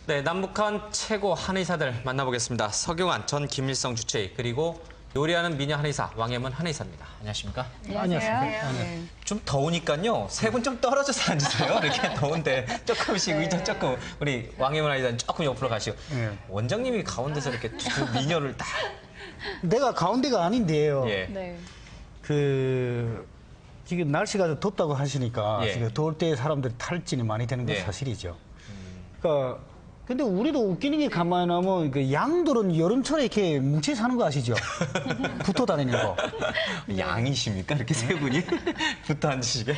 네, 남북한 최고 한의사들 만나보겠습니다. 서경환 전 김일성 주치의 그리고 요리하는 미녀 한의사 왕혜문 한의사입니다. 안녕하십니까? 안녕하세요. 네. 좀 더우니까요. 세 분 좀 떨어져서 앉으세요. 이렇게 더운데 조금씩 의자 조금 우리 왕혜문 한의사는 조금 옆으로 가시고 원장님이 가운데서 이렇게 두 미녀를 딱 내가 가운데가 아닌데요. 예. 네. 지금 날씨가 덥다고 하시니까 예. 지금 더울 때 사람들이 탈진이 많이 되는 건 예. 사실이죠. 그러니까 근데 우리도 웃기는 게 가만히 나면 그 양들은 여름철에 이렇게 뭉쳐 사는 거 아시죠? 붙어 다니는 거. 양이십니까? 이렇게 세 분이 붙어 앉으시게?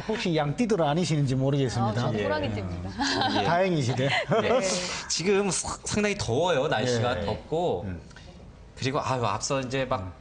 혹시 양띠들 아니시는지 모르겠습니다. 저는 예. 호랑이띠입니다. 다행이시네. 예. 지금 상당히 더워요. 날씨가 예. 덥고. 그리고 앞서 이제 막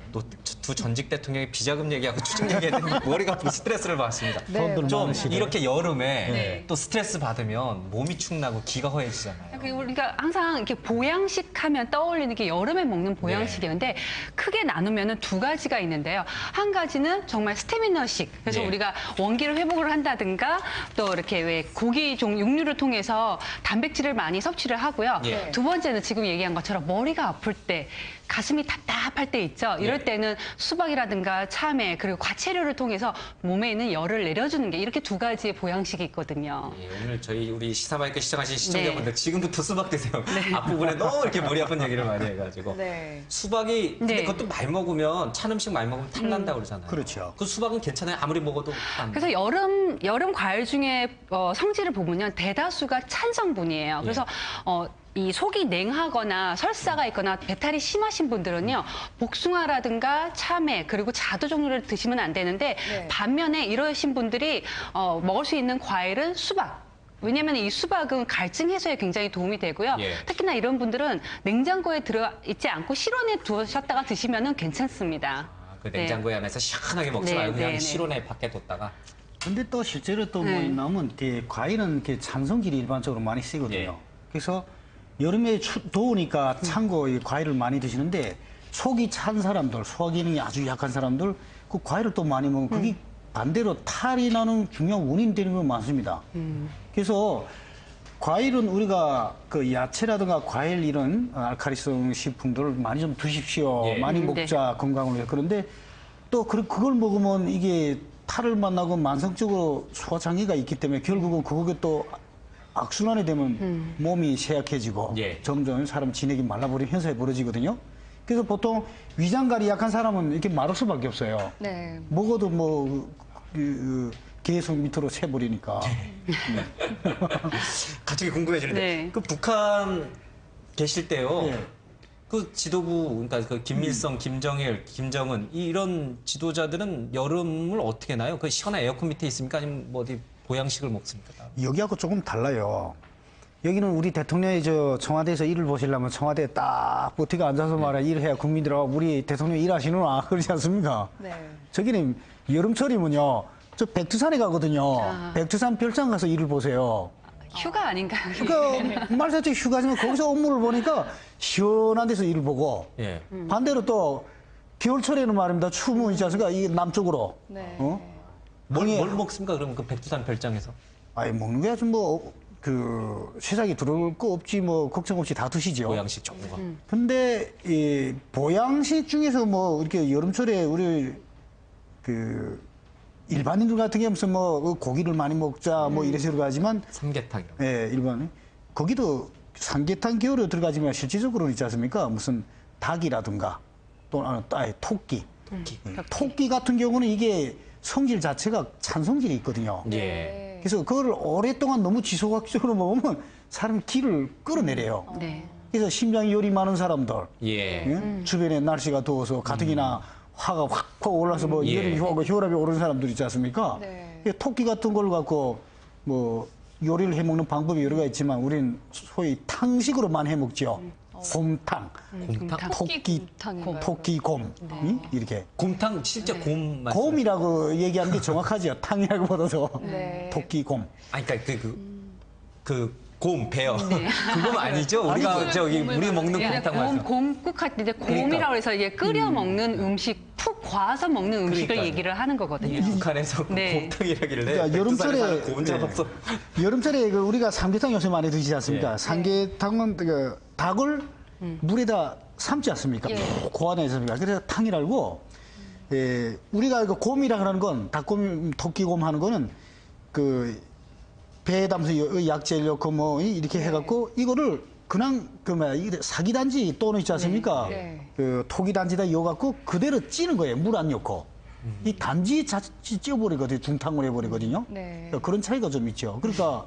두 전직 대통령의 비자금 얘기하고 추징 얘기했더니 머리가 아프고 스트레스를 받습니다. 네. 좀 많으시네. 이렇게 여름에 네. 또 스트레스 받으면 몸이 축나고 기가 허해지잖아요. 우리가 항상 이렇게 보양식 하면 떠올리는 게 여름에 먹는 보양식이었는데 크게 나누면 두 가지가 있는데요. 한 가지는 정말 스태미너식. 그래서 네. 우리가 원기를 회복을 한다든가 또 이렇게 왜 고기 육류를 통해서 단백질을 많이 섭취를 하고요. 예. 두 번째는 지금 얘기한 것처럼 머리가 아플 때 가슴이 답답할 때 있죠. 이럴 예. 때는 수박이라든가 참외 그리고 과채류를 통해서 몸에 있는 열을 내려주는 게 이렇게 두 가지의 보양식이 있거든요. 예, 오늘 우리 시사마이크 시청하신 시청자분들 네. 지금부터 수박 드세요. 앞부분에 너무 이렇게 머리 아픈 얘기를 많이 해가지고. 네. 수박이 근데 네. 그것도 많이 먹으면 찬 음식 많이 먹으면 탈난다고 그러잖아요. 그렇죠. 그 수박은 괜찮아요. 아무리 먹어도 안. 그래서 여름 과일 중에 성질을 보면요 대다수가 찬 성분이에요. 그래서 이 속이 냉하거나 설사가 있거나 배탈이 심하신 분들은요 복숭아라든가 참외 그리고 자두 종류를 드시면 안 되는데 반면에 이러신 분들이 먹을 수 있는 과일은 수박. 왜냐하면 이 수박은 갈증 해소에 굉장히 도움이 되고요. 예. 특히나 이런 분들은 냉장고에 들어있지 않고 실온에 두셨다가 드시면 괜찮습니다. 그 냉장고에 안에서 시원하게 먹지 네, 말고 그냥 네, 네. 실온에 밖에 뒀다가. 근데 또 실제로 또 뭐 네. 있냐면 과일은 이렇게 찬성질이 일반적으로 많이 쓰거든요. 예. 그래서 여름에 더우니까 찬 거 과일을 많이 드시는데 속이 찬 사람들, 소화 기능이 아주 약한 사람들 그 과일을 또 많이 먹으면 그게 반대로 탈이 나는 중요한 원인이 되는 건 많습니다. 그래서 과일은 우리가 그 야채라든가 과일 이런 알칼리성 식품들을 많이 좀 드십시오. 예. 많이 먹자 건강을 위해. 그런데 또 그걸 먹으면 이게 탈을 만나고 만성적으로 소화장애가 있기 때문에 결국은 그게 또 악순환이 되면 몸이 쇠약해지고 예. 점점 사람 진액이 말라버리는 현상이 벌어지거든요. 그래서 보통 위장관이 약한 사람은 이렇게 마를 수밖에 없어요. 네. 먹어도 계속 밑으로 새버리니까. 갑자기 궁금해지는데 네. 그 북한 계실 때요. 예. 그 지도부 그러니까 그 김일성, 김정일, 김정은 이런 지도자들은 여름을 어떻게 나요? 그 시원한 에어컨 밑에 있습니까? 아니면 뭐 어디 보양식을 먹습니까? 여기하고 조금 달라요. 여기는 우리 대통령이 청와대에서 일을 보시려면 청와대에 딱 버티가 앉아서 말이야 일해야 국민들하고 우리 대통령 일하시는구나 그러지 않습니까? 네. 저기는 여름철이면요. 저 백두산에 가거든요. 백두산 별장 가서 일을 보세요. 휴가 아닌가요? 그러니까 말사치 휴가지만 거기서 업무를 보니까 시원한 데서 일을 보고 예. 반대로 또 겨울철에는 말입니다. 추우면 있지 않습니까? 이게 남쪽으로. 네. 뭘 먹습니까? 그러면 그 백두산 별장에서? 아니 먹는 게 아주 세상에 들어올 거 없지 걱정 없이 다 드시죠. 보양식 종류가. 근데 이 보양식 중에서 이렇게 여름철에 우리 일반인들 같은 경우는 고기를 많이 먹자 이래서 들어가지만 삼계탕 이런 거. 예, 일반 거기도 삼계탕 겨울에 들어가지만 실질적으로는 있지 않습니까? 무슨 닭이라든가 또는 토끼. 토끼 같은 경우는 이게 성질 자체가 찬 성질이 있거든요. 예. 그래서 그걸 오랫동안 너무 지속적으로 먹으면 사람 기를 끌어내려요. 네. 그래서 심장이 열이 많은 사람들, 예. 예? 주변에 날씨가 더워서 가뜩이나 화가 확 올라서 예. 열이 혈압이 오르는 사람들 있지 않습니까? 네. 토끼 같은 걸 갖고 요리를 해 먹는 방법이 여러 가지 있지만 우리는 소위 탕식으로만 해 먹죠. 곰탕, 곰탕? 토끼곰, 이렇게. 곰탕 실제 곰 말씀. 곰이라고 얘기하는 게 정확하죠. 탕이라고보다도 네. 토끼곰. 아니 그러니까 그 곰, 베어. 그건 아니죠? 우리가 저기 우리 먹는 곰탕 말씀. 곰국 할 때 이제 곰이라고 해서 이게 끓여 먹는 음식, 푹 과서 먹는 음식을 그러니까요. 얘기를 하는 거거든요. 북한에서 네. 곰탕이라길래 그러니까 여름철에 곰 잡았어. 여름철에 그 우리가 삼계탕 요새 많이 드시지 않습니까? 예. 삼계탕은 그 닭을 물에다 삶지 않습니까? 그 안에 있습니까? 그래서 탕이라고 우리가 그 곰이라 하는 건 닭곰, 토끼곰 하는 거는 그 배에 담아서 약재를 넣고 뭐 이렇게 해갖고 이거를 그냥 그 뭐야 이게 사기단지 또는 있지 않습니까? 그 토기단지다 이어갖고 그대로 찌는 거예요. 물 안 넣고. 이 단지 자칫 찌어버리거든요. 중탕을 해버리거든요. 그러니까 그런 차이가 좀 있죠. 그러니까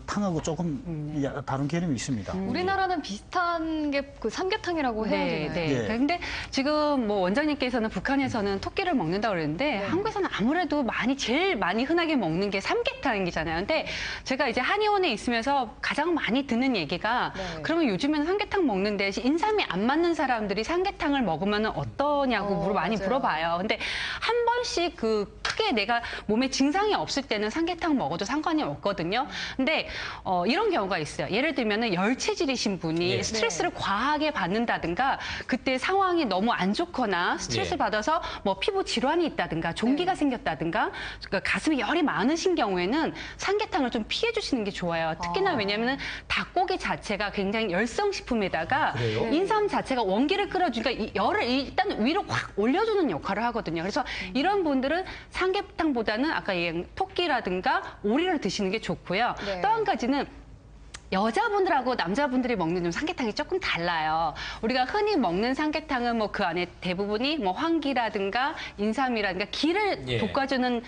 탕하고 조금 다른 개념이 있습니다. 우리나라는 비슷한 게 그 삼계탕이라고 해야 네, 되나요? 네. 예. 근데 지금 뭐 원장님께서는 북한에서는 토끼를 먹는다고 그랬는데 한국에서는 아무래도 제일 많이 흔하게 먹는 게 삼계탕이잖아요. 근데 제가 이제 한의원에 있으면서 가장 많이 듣는 얘기가 그러면 요즘에는 삼계탕 먹는데 인삼이 안 맞는 사람들이 삼계탕을 먹으면 어떠냐고 많이 맞아요. 물어봐요. 근데 한 번씩 크게 내가 몸에 증상이 없을 때는 삼계탕 먹어도 상관이 없거든요. 근데 이런 경우가 있어요. 예를 들면은 열체질이신 분이 예. 스트레스를 과하게 받는다든가 그때 상황이 너무 안 좋거나 스트레스 예. 받아서 뭐 피부 질환이 있다든가 종기가 생겼다든가 그러니까 가슴에 열이 많으신 경우에는 삼계탕을 좀 피해 주시는 게 좋아요. 특히나 왜냐면은 닭고기 자체가 굉장히 열성식품에다가 그래요? 인삼 자체가 원기를 끌어주니까 이 열을 일단 위로 확 올려주는 역할을 하거든요. 그래서 이런 분들은 삼계탕보다는 아까 얘기한 토끼라든가 오리를 드시는 게 좋고요. 네. 또 한 가지는 여자분들하고 남자분들이 먹는 좀 삼계탕이 조금 달라요. 우리가 흔히 먹는 삼계탕은 뭐 그 안에 대부분이 뭐 황기라든가 인삼이라든가 기를 예. 돋궈주는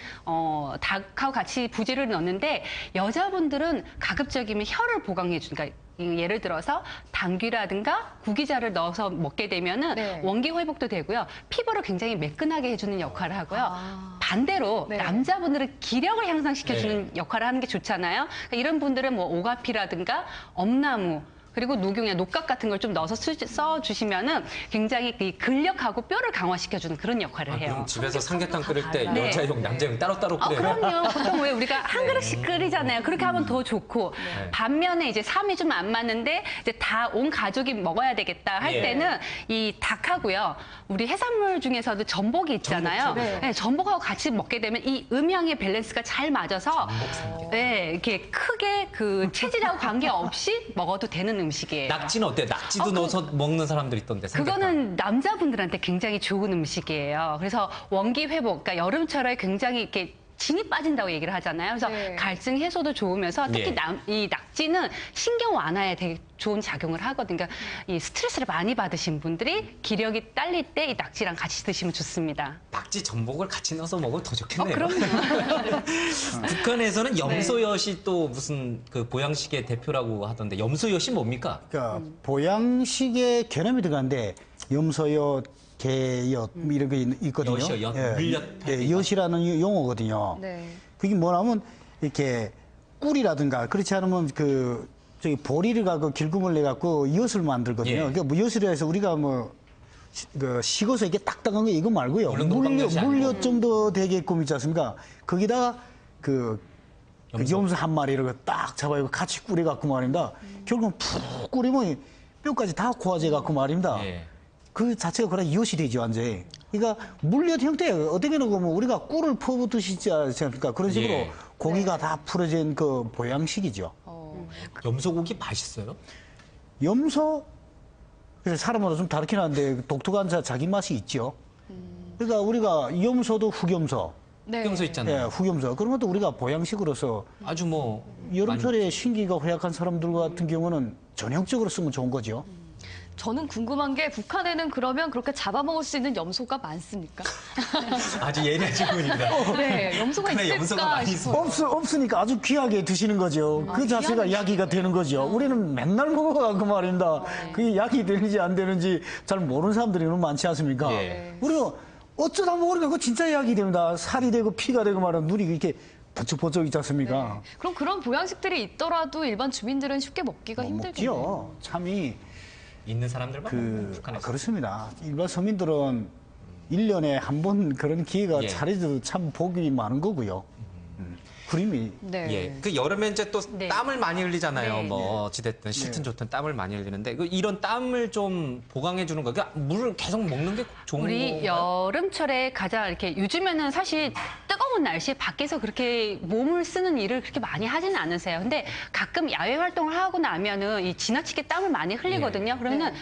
닭하고 같이 부지를 넣는데 여자분들은 가급적이면 혀를 보강해 주는 그러니까 예를 들어서 당귀라든가 구기자를 넣어서 먹게 되면은 네. 원기 회복도 되고요. 피부를 굉장히 매끈하게 해주는 역할을 하고요. 반대로 네. 남자분들은 기력을 향상시켜주는 역할을 하는 게 좋잖아요. 그러니까 이런 분들은 뭐 오가피라든가 엄나무 그리고 녹용이나 녹각 같은 걸 좀 넣어서 써주시면은 굉장히 이 근력하고 뼈를 강화시켜주는 그런 역할을 해요. 그럼 집에서 삼계탕 끓일 때 네. 여자용, 남자용 따로따로 끓여요? 그럼요. 보통 왜 우리가 한 그릇씩 끓이잖아요. 그렇게 하면 더 좋고 반면에 이제 삶이 좀 안 맞는데 이제 다 온 가족이 먹어야 되겠다 할 예. 때는 이 닭하고요. 우리 해산물 중에서도 전복이 있잖아요. 전복. 네, 전복하고 같이 먹게 되면 이 음양의 밸런스가 잘 맞아서 네, 이렇게 크게 그 체질하고 관계없이 먹어도 되는 음식이에요. 낙지는 어때? 낙지도 넣어서 먹는 사람들 있던데. 삼계탕. 그거는 남자분들한테 굉장히 좋은 음식이에요. 그래서 원기 회복, 그러니까 여름철에 굉장히 이렇게 진이 빠진다고 얘기를 하잖아요. 그래서 네. 갈증 해소도 좋으면서 특히 예. 이 낙지는 신경 완화에 되게 좋은 작용을 하거든요. 그러니까 이 스트레스를 많이 받으신 분들이 기력이 딸릴 때 이 낙지랑 같이 드시면 좋습니다. 낙지 전복을 같이 넣어서 먹으면 더 좋겠네요. 그럼요. 북한에서는 염소엿이 또 무슨 그 보양식의 대표라고 하던데 염소엿이 뭡니까? 그러니까 보양식의 개념이 들어가는데 염소엿, 개엿 이런 게 있거든요. 엿이요, 엿, 물엿 예, 엿이라는 용어거든요. 네. 그게 뭐냐면 이렇게 꿀이라든가 그렇지 않으면 그 저기 보리를 갖고 길금을 내 갖고 엿을 만들거든요. 예. 그러니까 뭐 엿이라 해서 우리가 뭐 그 식어서 이게 딱딱한 거 이거 말고요. 물렁물렁 엿이 물엿 좀 더 되게끔 있지 않습니까? 거기다가 그 염소 한 마리를 딱 잡아서 같이 끓여 갖고 말입니다. 결국은 푹 끓이면 뼈까지 다 고아져 갖고 말입니다. 예. 그 자체가 그냥 엿이 되죠, 완전히. 그러니까 물엿 형태예요. 어떻게 보면 우리가 꿀을 퍼붓듯이 않습니까? 그런 식으로 예. 고기가 다 풀어진 그 보양식이죠. 염소고기 맛있어요? 염소, 그래서 사람마다 좀 다르긴 한데 독특한 자기 맛이 있죠. 그러니까 우리가 염소도 흑염소, 네. 염소 예, 있잖아요. 흑염소. 그런 것도 우리가 보양식으로서 아주 뭐 여름철에 신기가 허약한 사람들 같은 경우는 전형적으로 쓰면 좋은 거죠. 저는 궁금한 게 북한에는 그러면 그렇게 잡아먹을 수 있는 염소가 많습니까? 아주 예리하신 분입니다. 네, 염소가 북한에 염소가 있을까 많이 싶어요. 없으니까 아주 귀하게 드시는 거죠. 그 자체가 약이가 되는 거죠. 우리는 맨날 먹어가고 말입니다. 그게 약이 되는지 안 되는지 잘 모르는 사람들이 너무 많지 않습니까? 예. 우리는 어쩌다 먹으니까 그거 진짜 약이 됩니다. 살이 되고 피가 되고 말은 눈이 이렇게 번쩍번쩍 있지 않습니까? 그럼 그런 보양식들이 있더라도 일반 주민들은 쉽게 먹기가 못 힘들겠네요. 먹지요. 참이 있는 사람들만 먹는 북한에서. 그렇습니다. 일반 서민들은 1년에 한 번 그런 기회가 예. 차려져도 참 복이 많은 거고요. 그림이 네. 예. 그 여름에 이제 또 네. 땀을 많이 흘리잖아요. 네. 뭐 어찌됐든 싫든 네. 좋든 땀을 많이 흘리는데 이런 땀을 좀 보강해 주는 거. 그러니까 물을 계속 먹는 게 좋은 우리 건가요? 여름철에 가장 이렇게 요즘에는 사실 뜨거운 날씨에 밖에서 그렇게 몸을 쓰는 일을 그렇게 많이 하지는 않으세요. 근데 가끔 야외 활동을 하고 나면은 이 지나치게 땀을 많이 흘리거든요. 그러면은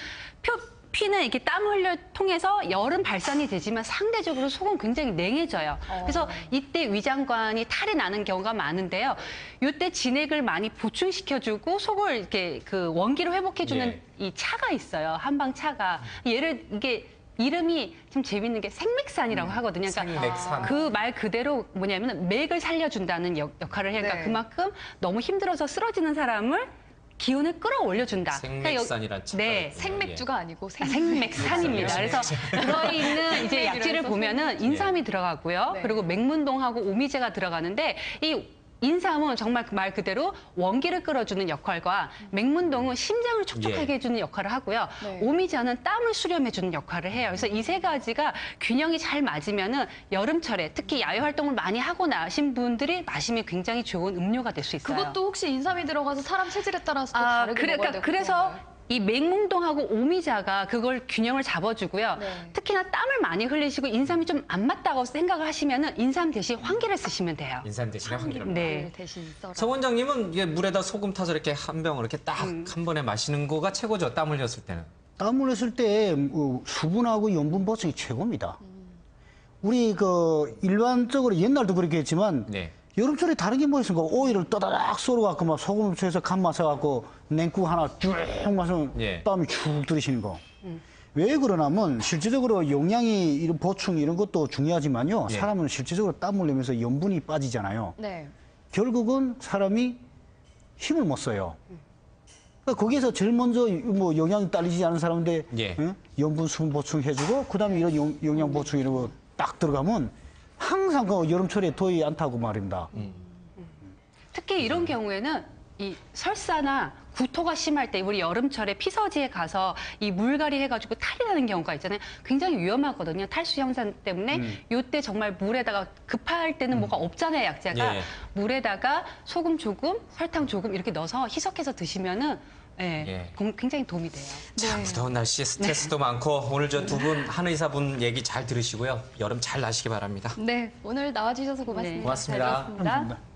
피는 이렇게 땀 흘려 통해서 열은 발산이 되지만 상대적으로 속은 굉장히 냉해져요. 그래서 이때 위장관이 탈이 나는 경우가 많은데요. 이때 진액을 많이 보충시켜주고 속을 이렇게 그 원기를 회복해주는 예. 이 차가 있어요. 한방 차가. 이게 이름이 좀 재밌는 게 생맥산이라고 하거든요. 생맥산. 그 말 그대로 뭐냐면 맥을 살려준다는 역할을 해요. 그러니까 네. 그만큼 너무 힘들어서 쓰러지는 사람을 기운을 끌어올려준다. 생맥산이란 차가 네. 있군요. 생맥주가 아니고 생맥산입니다. 그래서 들어있는 이제 약재를 보면은 인삼이 들어가고요. 네. 그리고 맹문동하고 오미제가 들어가는데 이 인삼은 정말 그 말 그대로 원기를 끌어주는 역할과 맹문동은 심장을 촉촉하게 예. 해주는 역할을 하고요. 네. 오미자는 땀을 수렴해주는 역할을 해요. 그래서 이 세 가지가 균형이 잘 맞으면은 여름철에 특히 야외 활동을 많이 하고 나신 분들이 마시면 굉장히 좋은 음료가 될 수 있어요. 그것도 혹시 인삼이 들어가서 사람 체질에 따라서 또 다르게 먹어야 되고 그래서 그런가요? 이 맹문동하고 오미자가 그걸 균형을 잡아주고요. 네. 특히나 땀을 많이 흘리시고 인삼이 좀 안 맞다고 생각을 하시면은 인삼 대신 황기를 쓰시면 돼요. 인삼 대신에 황기를. 네. 대신 써라. 서 원장님은 이게 물에다 소금 타서 이렇게 한 병을 이렇게 딱 한 번에 마시는 거가 최고죠. 땀 흘렸을 때는. 땀을 흘렸을 때 수분하고 염분 보충이 최고입니다. 우리 그 일반적으로 옛날도 그렇게 했지만 네. 여름철에 다른 게 뭐 있습니까? 오이를 떠다닥 썰어갖고 막 소금을 쳐서 간 마셔갖고 냉국 하나 쭉 마시면 예. 땀이 축 들이시는 거. 왜 그러냐면 실질적으로 영양이 이런 보충 이런 것도 중요하지만요. 예. 사람은 실질적으로 땀 흘리면서 염분이 빠지잖아요. 네. 결국은 사람이 힘을 못 써요. 그러니까 거기에서 제일 먼저 뭐 영양이 딸리지 않은 사람인데 예. 응? 염분 수분 보충해주고 그다음에 이런 영양 보충 이런 거 딱 들어가면 항상 그 여름철에 더위 안 타고 말입니다. 특히 이런 경우에는 이 설사나 구토가 심할 때 우리 여름철에 피서지에 가서 이 물갈이 해가지고 탈이 나는 경우가 있잖아요. 굉장히 위험하거든요. 탈수 현상 때문에 이때 정말 물에다가 급할 때는 뭐가 없잖아요. 약재가 예. 물에다가 소금 조금, 설탕 조금 이렇게 넣어서 희석해서 드시면은 예. 굉장히 도움이 돼요. 참 무더운 날씨에 스트레스도 많고 오늘 저 두 분 한의사분 얘기 잘 들으시고요. 여름 잘 나시기 바랍니다. 네. 오늘 나와주셔서 고맙습니다. 네. 고맙습니다. 잘 들었습니다. 감사합니다.